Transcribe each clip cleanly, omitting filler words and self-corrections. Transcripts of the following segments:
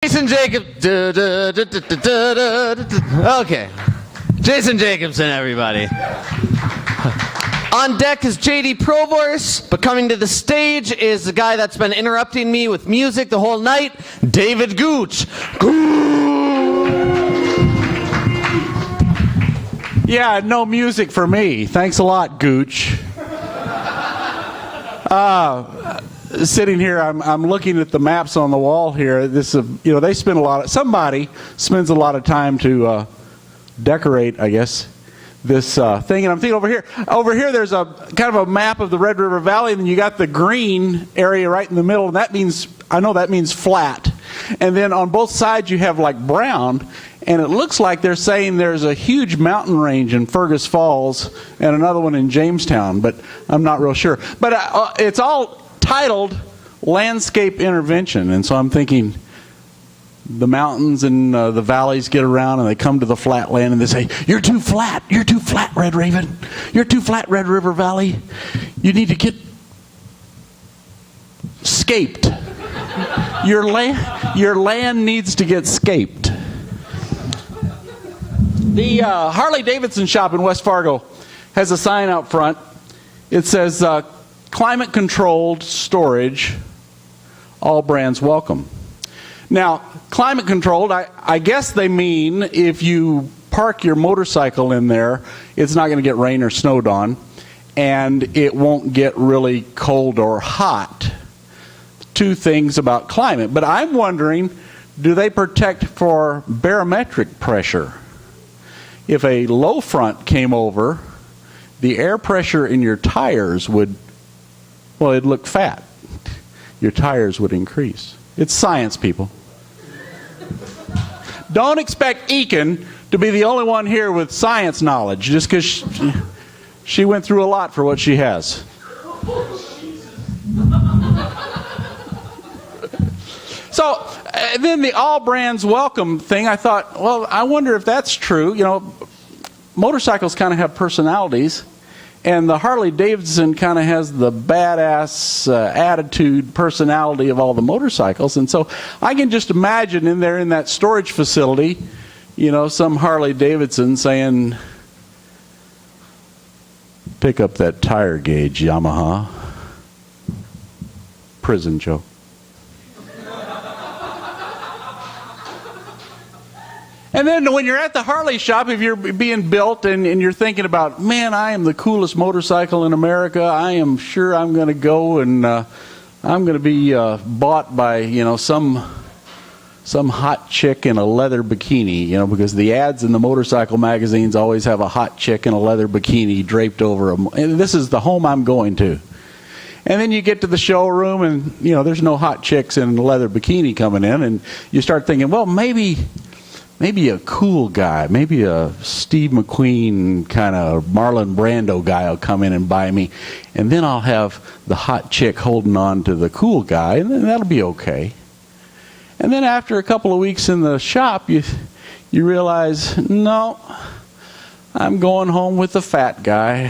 Jason Jacobs. Okay. Jason Jacobson, everybody. On deck is JD Provorce, but coming to the stage is the guy that's been interrupting me with music the whole night, David Gooch. Yeah, no music for me. Thanks a lot, Gooch. Sitting here, I'm looking at the maps on the wall here. This, they spend somebody spends a lot of time to decorate, I guess, this thing. And I'm thinking over here there's a kind of a map of the Red River Valley, and then you got the green area right in the middle, and that means flat. And then on both sides you have like brown, and it looks like they're saying there's a huge mountain range in Fergus Falls and another one in Jamestown, but I'm not real sure. But it's all titled Landscape Intervention, and so I'm thinking the mountains and the valleys get around and they come to the flat land and they say, you're too flat, Red Raven, you're too flat, Red River Valley, you need to get scaped. Your land needs to get scaped. The Harley Davidson shop in West Fargo has a sign out front. It says climate controlled storage, all brands welcome. Now, climate controlled, I guess they mean if you park your motorcycle in there, it's not going to get rain or snowed on, and it won't get really cold or hot. Two things about climate. But I'm wondering, do they protect for barometric pressure? If a low front came over, the air pressure in your tires it'd look fat. Your tires would increase. It's science, people. Don't expect Ekin to be the only one here with science knowledge, just because she went through a lot for what she has. So then the all brands welcome thing, I thought, well, I wonder if that's true. Motorcycles kind of have personalities, and the Harley Davidson kind of has the badass attitude, personality of all the motorcycles. And so I can just imagine in there in that storage facility, some Harley Davidson saying, pick up that tire gauge, Yamaha. Prison joke. And then when you're at the Harley shop, if you're being built and you're thinking about, man, I am the coolest motorcycle in America, I am sure I'm going to go and I'm going to be bought by, some hot chick in a leather bikini, because the ads in the motorcycle magazines always have a hot chick in a leather bikini draped over them. And this is the home I'm going to. And then you get to the showroom and, there's no hot chicks in a leather bikini coming in, and you start thinking, well, maybe a cool guy, maybe a Steve McQueen kind of Marlon Brando guy will come in and buy me, and then I'll have the hot chick holding on to the cool guy, and then that'll be okay. And then after a couple of weeks in the shop, you realize, no, I'm going home with the fat guy.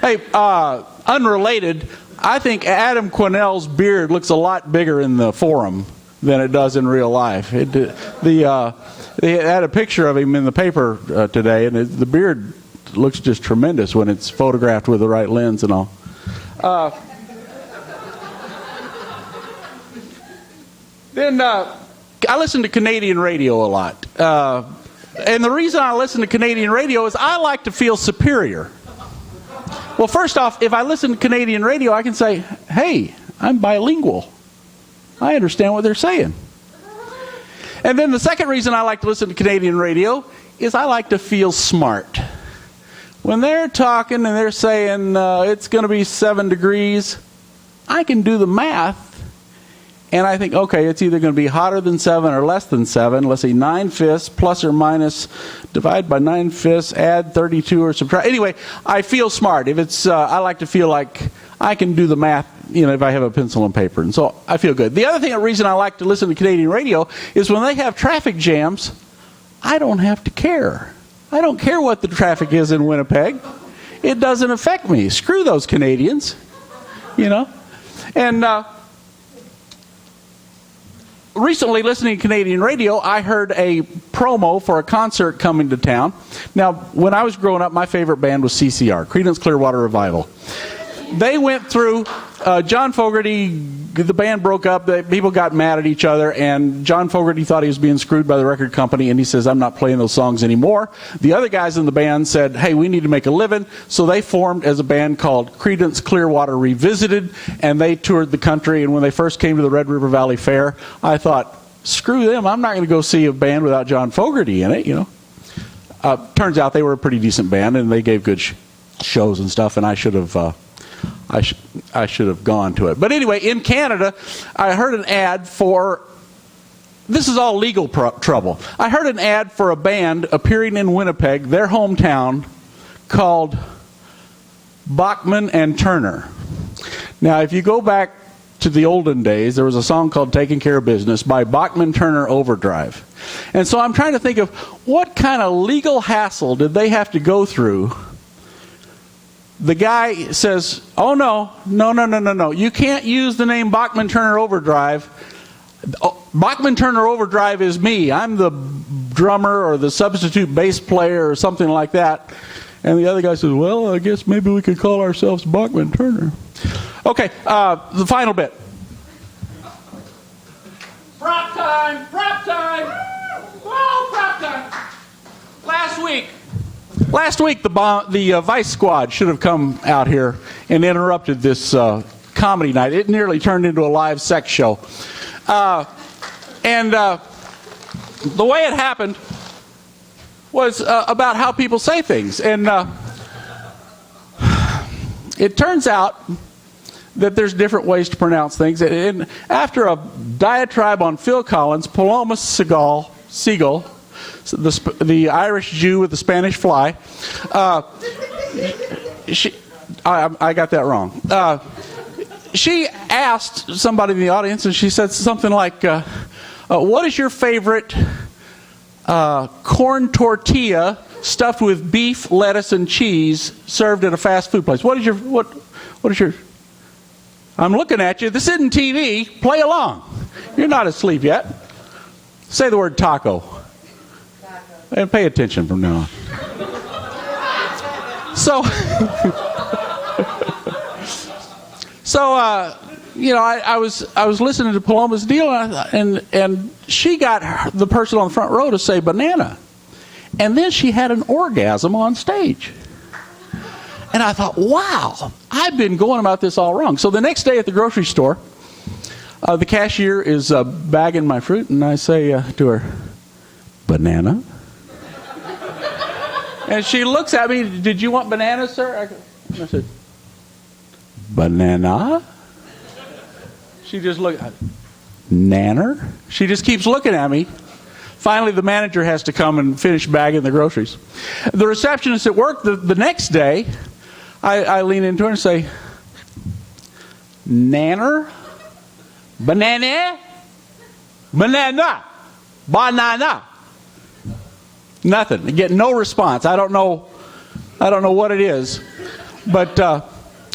Hey, unrelated, I think Adam Quinnell's beard looks a lot bigger in the forum than it does in real life. They had a picture of him in the paper today, and the beard looks just tremendous when it's photographed with the right lens and all. Then I listen to Canadian radio a lot. And the reason I listen to Canadian radio is I like to feel superior. Well, first off, if I listen to Canadian radio, I can say, hey, I'm bilingual. I understand what they're saying. And then the second reason I like to listen to Canadian radio is I like to feel smart. When they're talking and they're saying it's going to be 7 degrees, I can do the math. And I think, okay, it's either going to be hotter than 7 or less than 7. Let's see, 9/5 plus or minus, divide by 9/5, add 32 or subtract. Anyway, I feel smart. If it's, I like to feel like I can do the math, if I have a pencil and paper. And so I feel good. The other reason I like to listen to Canadian radio is when they have traffic jams, I don't have to care. I don't care what the traffic is in Winnipeg. It doesn't affect me. Screw those Canadians, And recently, listening to Canadian radio, I heard a promo for a concert coming to town. Now, when I was growing up, my favorite band was CCR, Creedence Clearwater Revival. They went through, John Fogerty, the band broke up, people got mad at each other, and John Fogerty thought he was being screwed by the record company, and he says, I'm not playing those songs anymore. The other guys in the band said, hey, we need to make a living, so they formed as a band called Creedence Clearwater Revisited, and they toured the country, and when they first came to the Red River Valley Fair, I thought, screw them, I'm not going to go see a band without John Fogerty in it, you know. Turns out they were a pretty decent band, and they gave good shows and stuff, and I should have... I should have gone to it. But anyway, in Canada, I heard an ad for, this is all legal trouble. I heard an ad for a band appearing in Winnipeg, their hometown, called Bachman and Turner. Now, if you go back to the olden days, there was a song called Taking Care of Business by Bachman Turner Overdrive. And so I'm trying to think of what kind of legal hassle did they have to go through. The guy says, oh, no. You can't use the name Bachman Turner Overdrive. Bachman Turner Overdrive is me. I'm the drummer or the substitute bass player or something like that. And the other guy says, well, I guess maybe we could call ourselves Bachman Turner. Okay, the final bit. Prop time! Oh, prop time! Last week, the Vice Squad should have come out here and interrupted this comedy night. It nearly turned into a live sex show. And the way it happened was about how people say things. And it turns out that there's different ways to pronounce things. And after a diatribe on Phil Collins, Paloma Seagull, the Irish Jew with the Spanish fly. I got that wrong. She asked somebody in the audience, and she said something like, what is your favorite corn tortilla stuffed with beef, lettuce, and cheese served at a fast food place? What is your... I'm looking at you. This isn't TV. Play along. You're not asleep yet. Say the word taco. And pay attention from now on. I was listening to Paloma's deal, and she got the person on the front row to say banana, and then she had an orgasm on stage. And I thought, wow, I've been going about this all wrong. So the next day at the grocery store, the cashier is bagging my fruit, and I say to her, banana? And she looks at me, did you want bananas, sir? I said, banana? She just looked, nanner? She just keeps looking at me. Finally, the manager has to come and finish bagging the groceries. The receptionist at work, the next day, I lean into her and say, nanner? Banana? Banana? Banana? Nothing. I get no response. I don't know what it is. But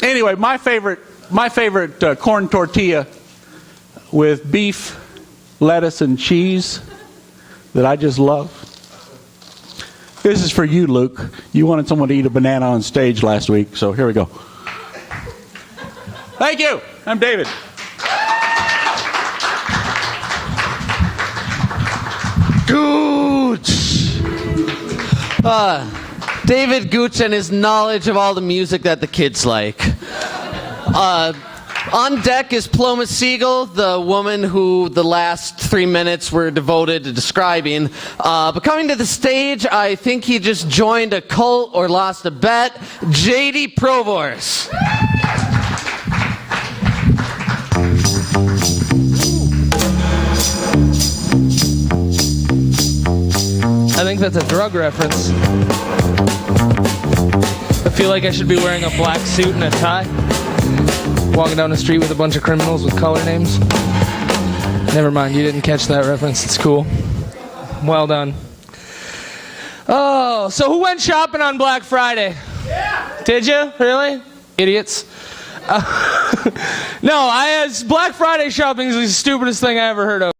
anyway, my favorite corn tortilla with beef, lettuce, and cheese that I just love. This is for you, Luke. You wanted someone to eat a banana on stage last week, so here we go. Thank you. I'm David. Gooch! David Gooch and his knowledge of all the music that the kids like. On deck is Paloma Seagull, the woman who the last 3 minutes were devoted to describing. But coming to the stage, I think he just joined a cult or lost a bet, JD Provorce. I think that's a drug reference. I feel like I should be wearing a black suit and a tie, walking down the street with a bunch of criminals with color names. Never mind, you didn't catch that reference. It's cool. Well done. Oh, so who went shopping on Black Friday? Yeah. Did you? Really? Idiots. No, Black Friday shopping is the stupidest thing I ever heard of.